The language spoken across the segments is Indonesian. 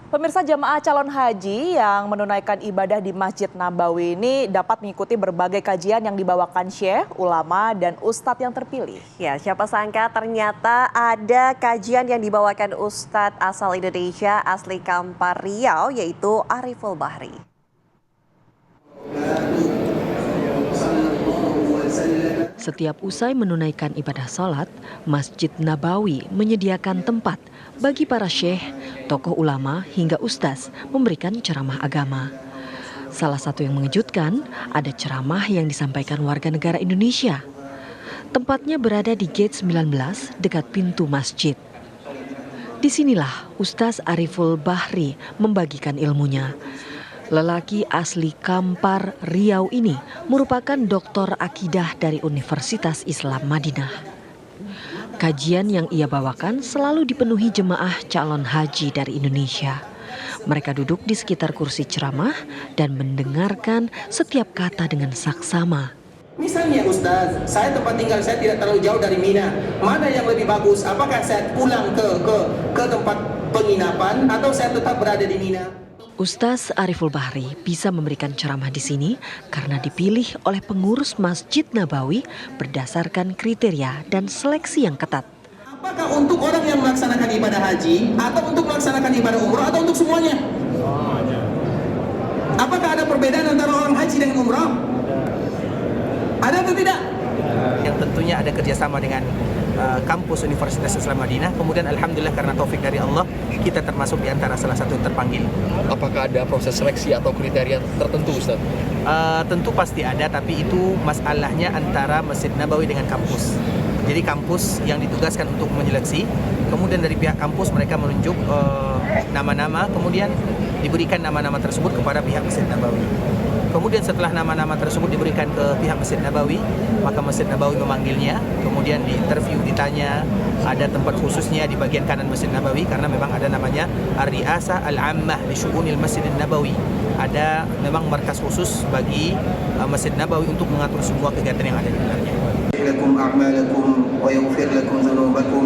Pemirsa jamaah calon haji yang menunaikan ibadah di Masjid Nabawi ini dapat mengikuti berbagai kajian yang dibawakan syekh, ulama, dan ustadz yang terpilih. Ya, siapa sangka ternyata ada kajian yang dibawakan Ustadz asal Indonesia asli Kampar Riau yaitu Ariful Bahri. Setiap usai menunaikan ibadah salat, Masjid Nabawi menyediakan tempat bagi para syekh, tokoh ulama hingga ustaz memberikan ceramah agama. Salah satu yang mengejutkan, ada ceramah yang disampaikan warga negara Indonesia. Tempatnya berada di Gate 19 dekat pintu masjid. Disinilah Ustaz Ariful Bahri membagikan ilmunya. Lelaki asli Kampar Riau ini merupakan doktor akidah dari Universitas Islam Madinah. Kajian yang ia bawakan selalu dipenuhi jemaah calon haji dari Indonesia. Mereka duduk di sekitar kursi ceramah dan mendengarkan setiap kata dengan saksama. Misalnya Ustaz, saya tempat tinggal saya tidak terlalu jauh dari Mina. Mana yang lebih bagus? Apakah saya pulang ke tempat penginapan atau saya tetap berada di Mina? Ustaz Ariful Bahri bisa memberikan ceramah di sini karena dipilih oleh pengurus Masjid Nabawi berdasarkan kriteria dan seleksi yang ketat. Apakah untuk orang yang melaksanakan ibadah haji atau untuk melaksanakan ibadah umroh atau untuk semuanya? Apakah ada perbedaan antara orang haji dengan umroh? Ada atau tidak? Yang tentunya ada kerjasama dengan kampus Universitas Islam Madinah. Kemudian alhamdulillah karena taufik dari Allah, kita termasuk di antara salah satu yang terpanggil. Apakah ada proses seleksi atau kriteria tertentu, Ustaz? Tentu pasti ada, tapi itu masalahnya antara Masjid Nabawi dengan kampus. Jadi kampus yang ditugaskan untuk menyeleksi, kemudian dari pihak kampus mereka menunjuk nama-nama, kemudian diberikan nama-nama tersebut kepada pihak Masjid Nabawi. Kemudian setelah nama-nama tersebut diberikan ke pihak Masjid Nabawi, maka Masjid Nabawi memanggilnya, kemudian diinterview, ditanya, ada tempat khususnya di bagian kanan Masjid Nabawi karena memang ada namanya Ar-Ri'asah Al-Ammah li Syu'unil Masjid Nabawi. Ada memang markas khusus bagi Masjid Nabawi untuk mengatur semua kegiatan yang ada di dalamnya. Lakum a'malakum wa yaghfir lakum dzunubakum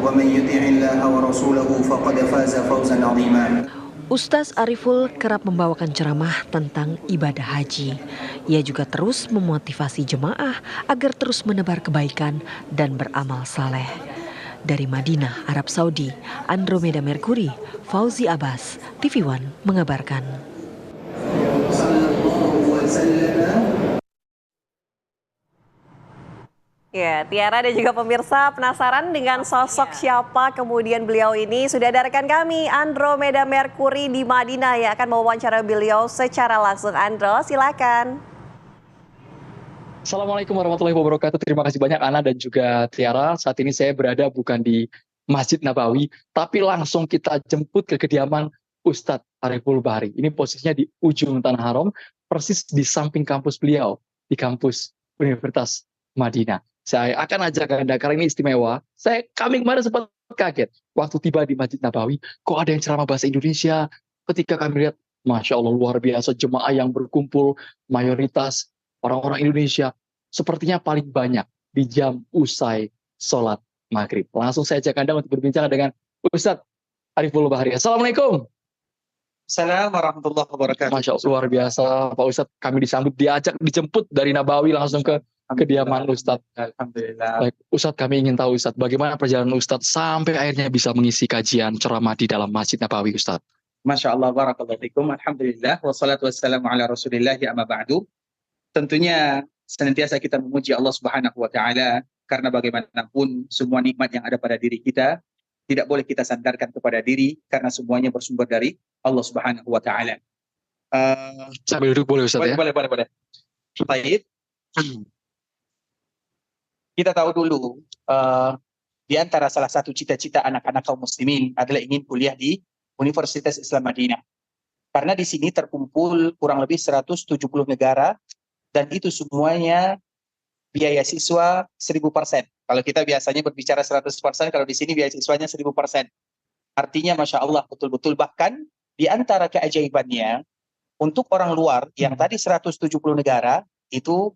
wa man yuti'illaha wa rasulahu faqad faza fawzan 'azima. Ustaz Ariful kerap membawakan ceramah tentang ibadah haji. Ia juga terus memotivasi jemaah agar terus menebar kebaikan dan beramal saleh. Dari Madinah, Arab Saudi, Andromeda Mercury, Fauzi Abbas, TV One mengabarkan. Ya, Tiara dan juga pemirsa penasaran dengan sosok siapa kemudian beliau ini? Sudah ada rekan kami Andromeda Mercury di Madinah yang akan mewawancara beliau secara langsung. Andro, silakan. Assalamualaikum warahmatullahi wabarakatuh. Terima kasih banyak Ana dan juga Tiara. Saat ini saya berada bukan di Masjid Nabawi, tapi langsung kita jemput ke kediaman Ustadz Ariful Bahri. Ini posisinya di ujung Tanah Haram, persis di samping kampus beliau, di kampus Universitas Madinah. Saya akan ajak Anda karena ini istimewa. Kami kemarin sempat kaget waktu tiba di Masjid Nabawi, kok ada yang ceramah bahasa Indonesia. Ketika kami lihat, Masya Allah luar biasa jemaah yang berkumpul, mayoritas orang-orang Indonesia, sepertinya paling banyak di jam usai sholat maghrib. Langsung saya ajak Anda untuk berbincang dengan Ustadz Ariful Bahri. Assalamualaikum. Assalamualaikum warahmatullahi wabarakatuh. Masya Allah luar biasa Pak Ustadz, kami dijemput dari Nabawi langsung ke kediaman Ustadz. Alhamdulillah. Baik, Ustadz, kami ingin tahu Ustadz, bagaimana perjalanan Ustadz sampai akhirnya bisa mengisi kajian ceramah di dalam Masjid Nabawi Ustadz? Masya Allah, barakallahu fikum. Alhamdulillah, wassalatu wassalamu ala rasulillah amma ba'du. Tentunya senantiasa kita memuji Allah Subhanahu wa Ta'ala, karena bagaimanapun semua nikmat yang ada pada diri kita tidak boleh kita sandarkan kepada diri, karena semuanya bersumber dari Allah Subhanahu wa Ta'ala. Sambil duduk boleh Ustadz ya? Boleh. Baik. Kita tahu dulu, di antara salah satu cita-cita anak-anak kaum muslimin adalah ingin kuliah di Universitas Islam Madinah. Karena di sini terkumpul kurang lebih 170 negara, dan itu semuanya biaya siswa 1000%. Kalau kita biasanya berbicara 100%, kalau di sini biaya siswanya 1000%. Artinya Masya Allah betul-betul, bahkan di antara keajaibannya, untuk orang luar yang tadi 170 negara, itu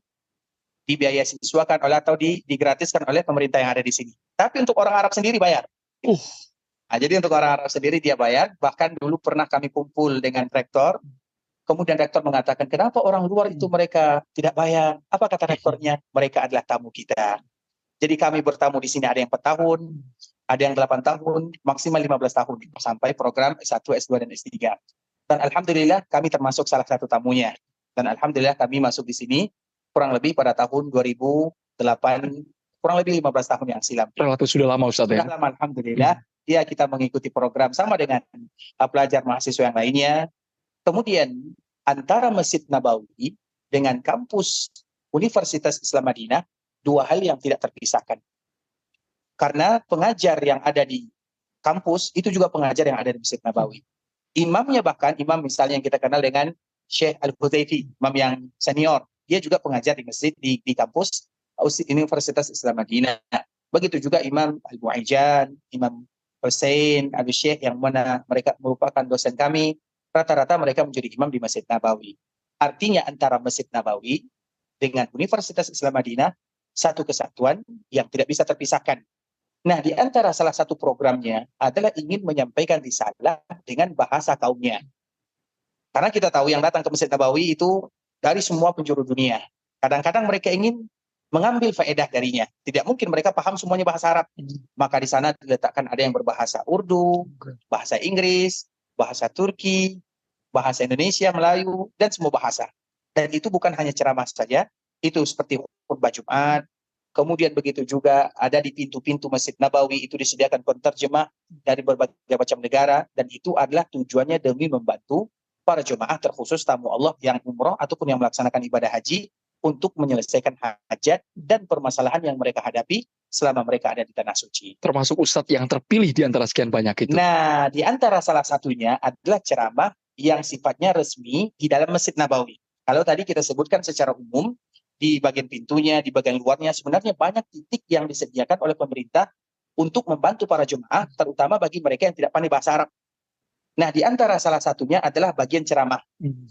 dibiaya siswakan oleh atau digratiskan oleh pemerintah yang ada di sini. Tapi untuk orang Arab sendiri bayar. Jadi untuk orang Arab sendiri dia bayar, bahkan dulu pernah kami kumpul dengan rektor, kemudian rektor mengatakan, kenapa orang luar itu mereka tidak bayar? Apa kata rektornya? Mereka adalah tamu kita. Jadi kami bertamu di sini ada yang 4 tahun, ada yang 8 tahun, maksimal 15 tahun, sampai program S1, S2, dan S3. Dan Alhamdulillah kami termasuk salah satu tamunya. Dan Alhamdulillah kami masuk di sini kurang lebih pada tahun 2008, kurang lebih 15 tahun yang silam. Relatif sudah lama Ustadz ya. Sudah lama Alhamdulillah, ya kita mengikuti program sama dengan pelajar mahasiswa yang lainnya. Kemudian antara Masjid Nabawi dengan kampus Universitas Islam Madinah, 2 hal yang tidak terpisahkan. Karena pengajar yang ada di kampus itu juga pengajar yang ada di Masjid Nabawi. Imamnya bahkan, imam misalnya yang kita kenal dengan Syekh Al-Hudzaify, imam yang senior, dia juga pengajar di masjid di kampus Universitas Islam Madinah. Begitu juga Imam Al-Mu'ajjan, Imam Hussein, Abu Syekh, yang mana mereka merupakan dosen kami, rata-rata mereka menjadi imam di Masjid Nabawi. Artinya antara Masjid Nabawi dengan Universitas Islam Madinah, satu kesatuan yang tidak bisa terpisahkan. Nah, di antara salah satu programnya adalah ingin menyampaikan risalah dengan bahasa kaumnya. Karena kita tahu yang datang ke Masjid Nabawi itu dari semua penjuru dunia. Kadang-kadang mereka ingin mengambil faedah darinya. Tidak mungkin mereka paham semuanya bahasa Arab. Maka di sana diletakkan ada yang berbahasa Urdu, bahasa Inggris, bahasa Turki, bahasa Indonesia, Melayu, dan semua bahasa. Dan itu bukan hanya ceramah saja, itu seperti khutbah Jumat. Kemudian begitu juga ada di pintu-pintu Masjid Nabawi itu disediakan penterjemah dari berbagai macam negara, dan itu adalah tujuannya demi membantu para jemaah terkhusus tamu Allah yang umroh ataupun yang melaksanakan ibadah haji untuk menyelesaikan hajat dan permasalahan yang mereka hadapi selama mereka ada di tanah suci. Termasuk Ustadz yang terpilih di antara sekian banyak itu. Nah, di antara salah satunya adalah ceramah yang sifatnya resmi di dalam Masjid Nabawi. Kalau tadi kita sebutkan secara umum, di bagian pintunya, di bagian luarnya, sebenarnya banyak titik yang disediakan oleh pemerintah untuk membantu para jemaah, terutama bagi mereka yang tidak pandai bahasa Arab. Nah, di antara salah satunya adalah bagian ceramah.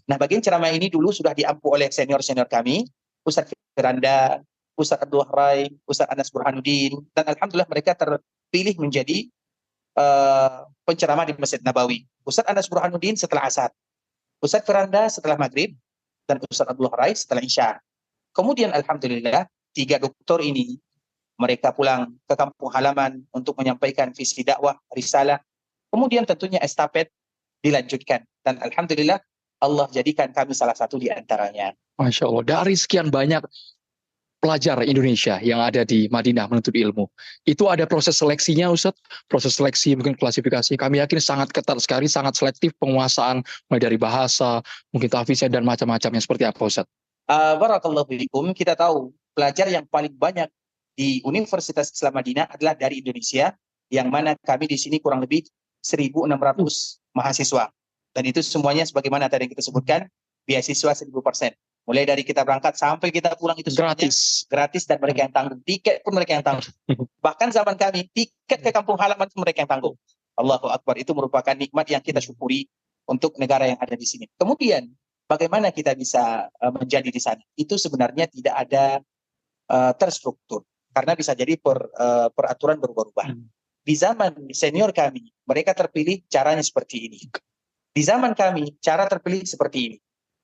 Nah, bagian ceramah ini dulu sudah diampu oleh senior-senior kami, Ustadz Firanda, Ustadz Abdul Rai, Ustadz Anas Burhanuddin, dan Alhamdulillah mereka terpilih menjadi penceramah di Masjid Nabawi. Ustadz Anas Burhanuddin setelah Asar, Ustadz Firanda setelah Maghrib, dan Ustadz Abdul Rai setelah Isya. Kemudian Alhamdulillah 3 doktor ini mereka pulang ke kampung halaman untuk menyampaikan visi dakwah, risalah. Kemudian tentunya estafet dilanjutkan. Dan Alhamdulillah Allah jadikan kami salah satu di antaranya. Masya Allah, dari sekian banyak pelajar Indonesia yang ada di Madinah menuntut ilmu, itu ada proses seleksinya Ustadz? Proses seleksi, mungkin klasifikasi, kami yakin sangat ketat sekali, sangat selektif penguasaan, mulai dari bahasa, mungkin tahfiznya dan macam-macamnya, seperti apa Ustadz? Barakallahu fiikum, kita tahu pelajar yang paling banyak di Universitas Islam Madinah adalah dari Indonesia, yang mana kami di sini kurang lebih 1.600 mahasiswa. Dan itu semuanya sebagaimana tadi yang kita sebutkan, beasiswa 1000%. Mulai dari kita berangkat sampai kita pulang itu gratis, dan mereka yang tanggung. Tiket pun mereka yang tanggung. Bahkan zaman kami, tiket ke kampung halaman itu mereka yang tanggung. Allahu Akbar, itu merupakan nikmat yang kita syukuri untuk negara yang ada di sini. Kemudian, bagaimana kita bisa menjadi di sana? Itu sebenarnya tidak ada terstruktur. Karena bisa jadi peraturan berubah-ubah. Di zaman senior kami, mereka terpilih caranya seperti ini. Di zaman kami, cara terpilih seperti ini.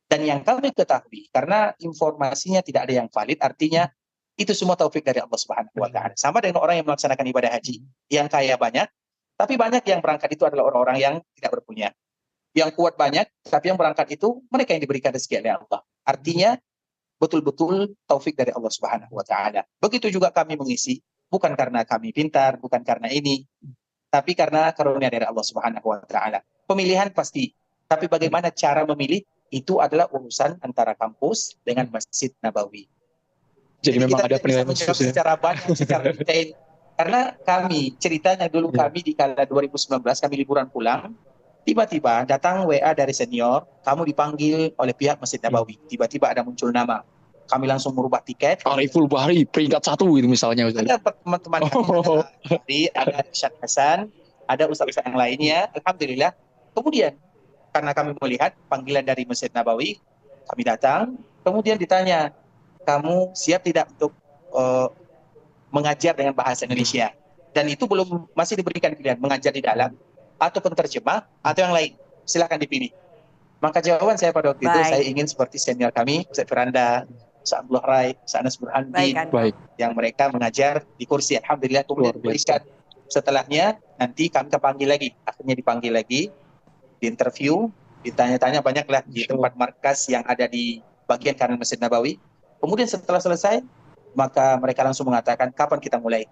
Dan yang kami ketahui, karena informasinya tidak ada yang valid, artinya itu semua taufik dari Allah Subhanahu wa Ta'ala. Sama dengan orang yang melaksanakan ibadah haji, yang kaya banyak, tapi banyak yang berangkat itu adalah orang-orang yang tidak berpunya. Yang kuat banyak, tapi yang berangkat itu mereka yang diberikan rezeki oleh Allah. Artinya betul-betul taufik dari Allah Subhanahu wa Ta'ala. Begitu juga kami mengisi, bukan karena kami pintar, bukan karena ini, tapi karena karunia dari Allah Subhanahu wa Ta'ala. Pemilihan pasti, tapi bagaimana cara memilih itu adalah urusan antara kampus dengan Masjid Nabawi. Jadi memang kita ada penilaian khusus ya? Secara banyak, secara detail. Karena kami, ceritanya dulu kami di kala 2019, kami liburan pulang, tiba-tiba datang WA dari senior, kamu dipanggil oleh pihak Masjid Nabawi. Tiba-tiba ada muncul nama. Kami langsung merubah tiket. Ariful Bahri, peringkat 1 itu misalnya. Ustaz. Ada teman-teman kami, ada Syed Hasan, ada ustaz-ustaz yang lainnya. Alhamdulillah. Kemudian, karena kami melihat panggilan dari Masjid Nabawi, kami datang. Kemudian ditanya, kamu siap tidak untuk mengajar dengan bahasa Indonesia? dan itu belum masih diberikan pilihan mengajar di dalam atau penterjemah atau yang lain. Silakan dipilih. Maka jawaban saya pada waktu itu, Baik. saya ingin seperti senior kami, Ustaz Firanda, Ustaz Abdullah Rai, Ustaz Anas Burhanuddin, Baik, Andro. Baik. yang mereka mengajar di kursi. Alhamdulillah kemudian Luar biasa. diberikan. Setelahnya nanti kami kepanggil lagi, akhirnya dipanggil lagi, diinterview, ditanya-tanya banyaklah di tempat markas yang ada di bagian kanan Masjid Nabawi. Kemudian setelah selesai, maka mereka langsung mengatakan kapan kita mulai.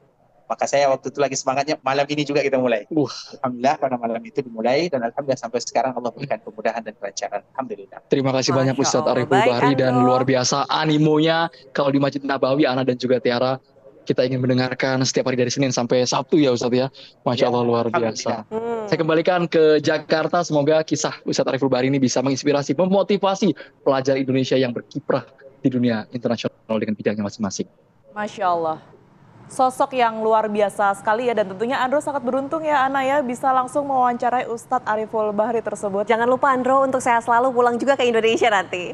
Maka saya waktu itu lagi semangatnya, malam ini juga kita mulai. Alhamdulillah pada malam itu dimulai, dan alhamdulillah sampai sekarang Allah berikan kemudahan dan kelancaran. Alhamdulillah. Terima kasih banyak Masya Ustadz Allah. Ariful Baik, Bahri, dan Andro. luar biasa animonya kalau di Masjid Nabawi, Ana dan juga Tiara. Kita ingin mendengarkan setiap hari dari Senin sampai Sabtu ya Ustadz ya. Masya Ya, Allah, luar alhamdulillah. biasa. Saya kembalikan ke Jakarta, semoga kisah Ustadz Ariful Bahri ini bisa menginspirasi, memotivasi pelajar Indonesia yang berkiprah di dunia internasional dengan bidangnya masing-masing. Masya Allah. Sosok yang luar biasa sekali ya, dan tentunya Andro sangat beruntung ya Ana ya bisa langsung mewawancarai Ustadz Ariful Bahri tersebut. Jangan lupa Andro untuk sehat selalu, pulang juga ke Indonesia nanti.